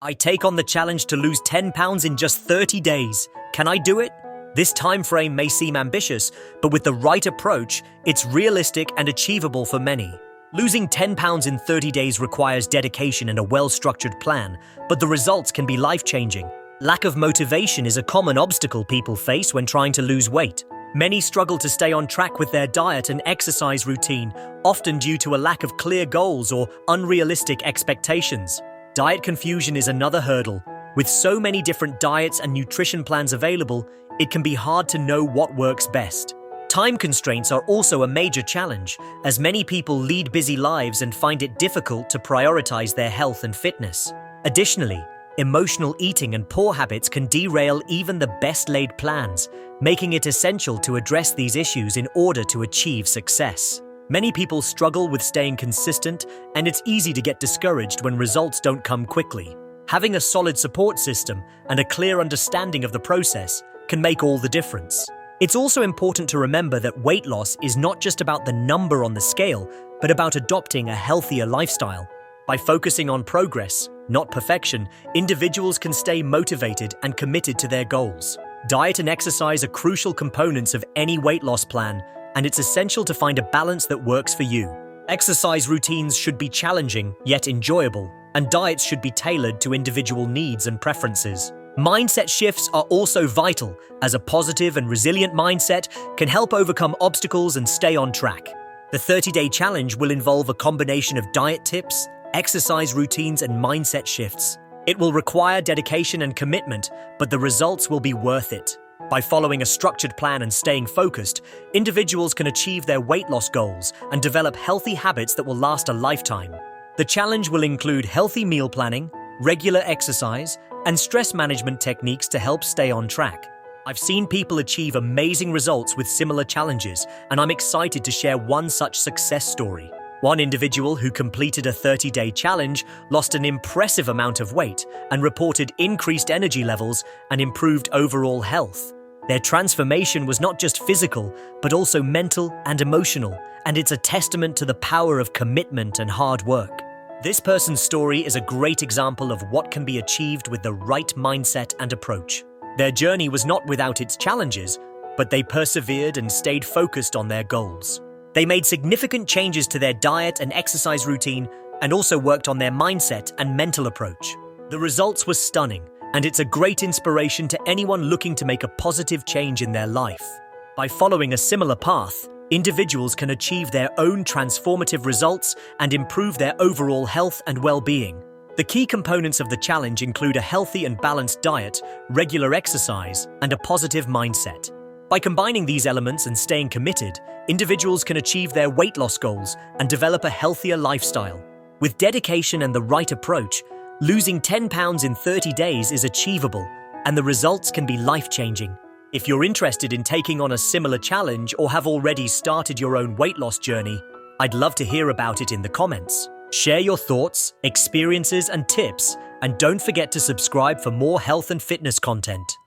I take on the challenge to lose 10 pounds in just 30 days. Can I do it? This time frame may seem ambitious, but with the right approach, it's realistic and achievable for many. Losing 10 pounds in 30 days requires dedication and a well-structured plan, but the results can be life-changing. Lack of motivation is a common obstacle people face when trying to lose weight. Many struggle to stay on track with their diet and exercise routine, often due to a lack of clear goals or unrealistic expectations. Diet confusion is another hurdle. With so many different diets and nutrition plans available, it can be hard to know what works best. Time constraints are also a major challenge, as many people lead busy lives and find it difficult to prioritize their health and fitness. Additionally, emotional eating and poor habits can derail even the best-laid plans, making it essential to address these issues in order to achieve success. Many people struggle with staying consistent, and it's easy to get discouraged when results don't come quickly. Having a solid support system and a clear understanding of the process can make all the difference. It's also important to remember that weight loss is not just about the number on the scale, but about adopting a healthier lifestyle. By focusing on progress, not perfection, individuals can stay motivated and committed to their goals. Diet and exercise are crucial components of any weight loss plan, and it's essential to find a balance that works for you. Exercise routines should be challenging, yet enjoyable, and diets should be tailored to individual needs and preferences. Mindset shifts are also vital, as a positive and resilient mindset can help overcome obstacles and stay on track. The 30-day challenge will involve a combination of diet tips, exercise routines, and mindset shifts. It will require dedication and commitment, but the results will be worth it. By following a structured plan and staying focused, individuals can achieve their weight loss goals and develop healthy habits that will last a lifetime. The challenge will include healthy meal planning, regular exercise, and stress management techniques to help stay on track. I've seen people achieve amazing results with similar challenges, and I'm excited to share one such success story. One individual who completed a 30-day challenge lost an impressive amount of weight and reported increased energy levels and improved overall health. Their transformation was not just physical, but also mental and emotional, and it's a testament to the power of commitment and hard work. This person's story is a great example of what can be achieved with the right mindset and approach. Their journey was not without its challenges, but they persevered and stayed focused on their goals. They made significant changes to their diet and exercise routine and also worked on their mindset and mental approach. The results were stunning, and it's a great inspiration to anyone looking to make a positive change in their life. By following a similar path, individuals can achieve their own transformative results and improve their overall health and well-being. The key components of the challenge include a healthy and balanced diet, regular exercise, and a positive mindset. By combining these elements and staying committed, individuals can achieve their weight loss goals and develop a healthier lifestyle. With dedication and the right approach, losing 10 pounds in 30 days is achievable, and the results can be life-changing. If you're interested in taking on a similar challenge or have already started your own weight loss journey, I'd love to hear about it in the comments. Share your thoughts, experiences, and tips, and don't forget to subscribe for more health and fitness content.